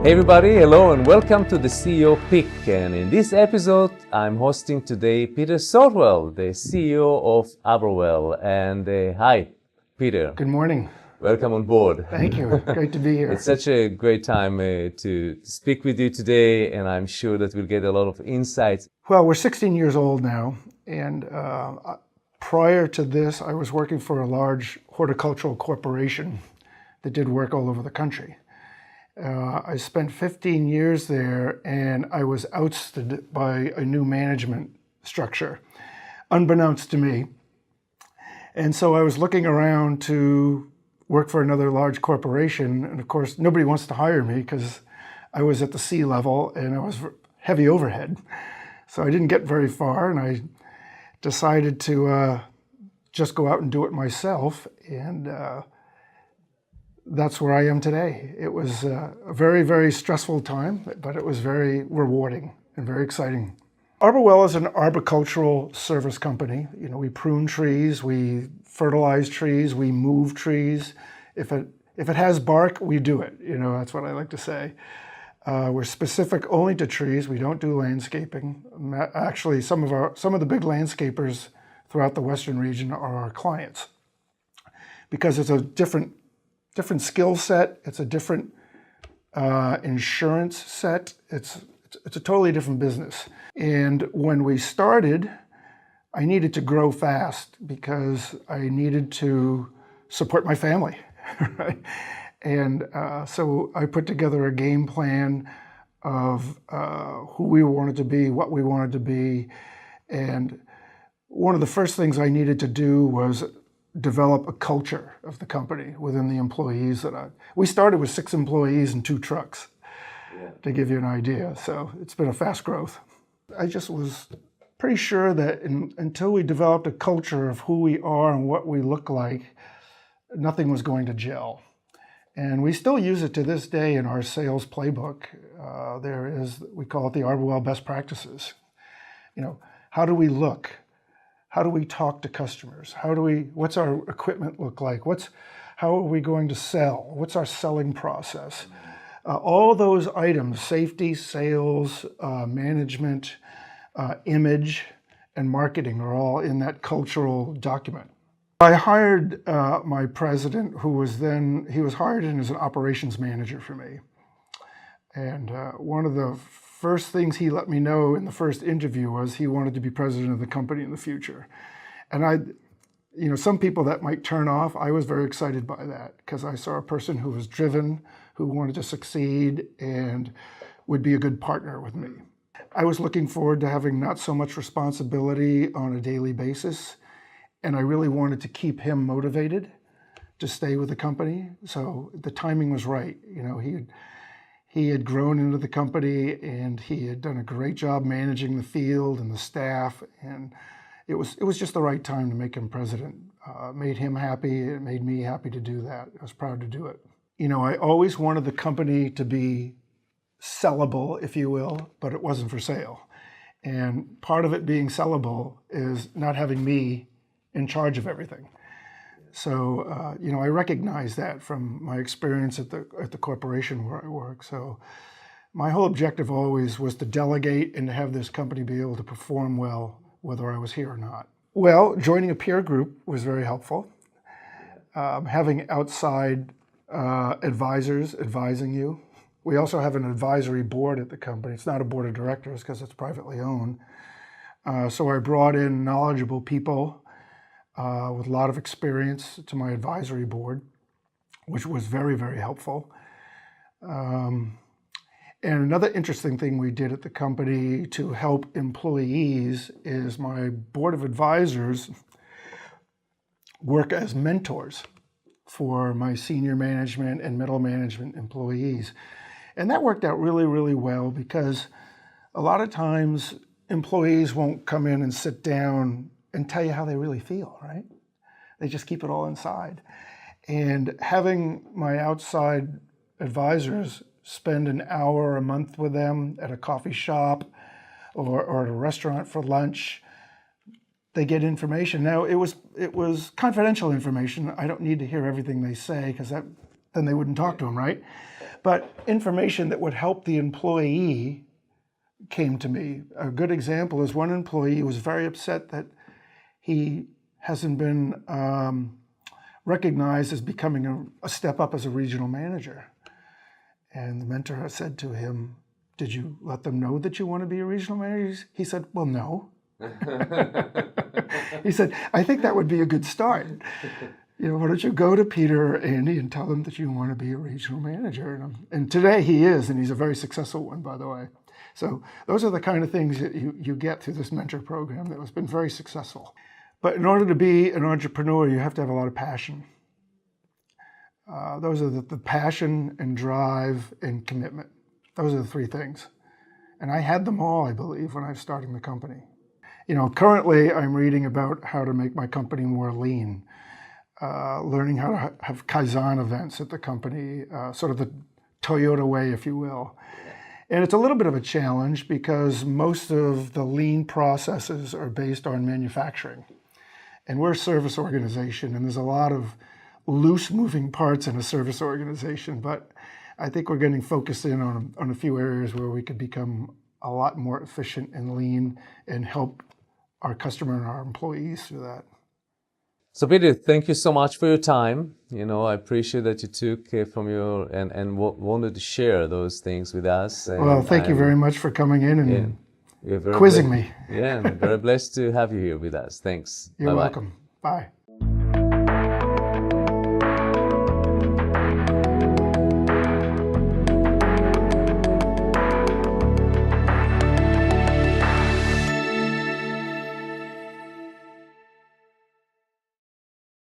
Hey everybody, hello and welcome to the CEO Pick. And in this episode, I'm hosting today Peter Sortwell, the CEO of Arborwell. And hi, Peter. Good morning. Welcome on board. Thank you. Great to be here. It's such a great time to speak with you today, and I'm sure that we'll get a lot of insights. Well, we're 16 years old now, and prior to this, I was working for a large horticultural corporation that did work all over the country. I spent 15 years there, and I was ousted by a new management structure, unbeknownst to me. And so I was looking around to work for another large corporation, and of course, nobody wants to hire me because I was at the C level and I was heavy overhead. So I didn't get very far, and I decided to just go out and do it myself, and that's where I am today. It was a very, very stressful time, but it was very rewarding and very exciting. Arborwell is an arboricultural service company. You know, we prune trees, we fertilize trees, we move trees. If it has bark, we do it. You know, that's what I like to say. We're specific only to trees. We don't do landscaping. Actually, some of the big landscapers throughout the Western region are our clients, because it's a different skill set. It's a different insurance set. It's a totally different business. And when we started, I needed to grow fast because I needed to support my family, right? And so I put together a game plan of who we wanted to be, what we wanted to be. And one of the first things I needed to do was develop a culture of the company within the employees we started with 6 employees and 2 trucks, to give you an idea. So it's been a fast growth. I just was pretty sure that until we developed a culture of who we are and what we look like, nothing was going to gel. And we still use it to this day in our sales playbook. We call it the Arborwell best practices. You know, how do we look? How do we talk to customers? What's our equipment look like? How are we going to sell? What's our selling process? All those items, safety, sales, management, image, and marketing are all in that cultural document. I hired my president, he was hired in as an operations manager for me. And one of the first things he let me know in the first interview was he wanted to be president of the company in the future. And some people that might turn off, I was very excited by that because I saw a person who was driven, who wanted to succeed and would be a good partner with me. I was looking forward to having not so much responsibility on a daily basis, and I really wanted to keep him motivated to stay with the company. So the timing was right. You know, he had grown into the company and he had done a great job managing the field and the staff, and it was just the right time to make him president. Made him happy, it made me happy to do that. I was proud to do it. You know, I always wanted the company to be sellable, if you will, but it wasn't for sale. And part of it being sellable is not having me in charge of everything. So, I recognize that from my experience at the corporation where I work. So my whole objective always was to delegate and to have this company be able to perform well, whether I was here or not. Well, joining a peer group was very helpful. Having outside advisors advising you. We also have an advisory board at the company. It's not a board of directors because it's privately owned. So I brought in knowledgeable people with a lot of experience to my advisory board, which was very, very helpful. And another interesting thing we did at the company to help employees is my board of advisors work as mentors for my senior management and middle management employees. And that worked out really, really well because a lot of times employees won't come in and sit down and tell you how they really feel, right? They just keep it all inside. And having my outside advisors spend an hour a month with them at a coffee shop or at a restaurant for lunch, they get information. Now, it was confidential information. I don't need to hear everything they say because then they wouldn't talk to him, right? But information that would help the employee came to me. A good example is one employee was very upset that he hasn't been recognized as becoming a step up as a regional manager. And the mentor said to him, "Did you let them know that you want to be a regional manager?" He said, "Well, no." He said, "I think that would be a good start. Why don't you go to Peter or Andy and tell them that you want to be a regional manager?" And today he is, and he's a very successful one, by the way. So those are the kind of things that you get through this mentor program that has been very successful. But in order to be an entrepreneur, you have to have a lot of passion. Those are the passion and drive and commitment. Those are the three things. And I had them all, I believe, when I was starting the company. Currently I'm reading about how to make my company more lean, learning how to have Kaizen events at the company, sort of the Toyota way, if you will. And it's a little bit of a challenge because most of the lean processes are based on manufacturing. And we're a service organization, and there's a lot of loose moving parts in a service organization, but I think we're getting focused in on a few areas where we could become a lot more efficient and lean and help our customer and our employees through that. So Peter, thank you so much for your time. I appreciate that you took from your and wanted to share those things with us. Well, thank you very much for coming in and You're quizzing me. Yeah, I'm very blessed to have you here with us. Thanks. You're Bye-bye. welcome. Bye.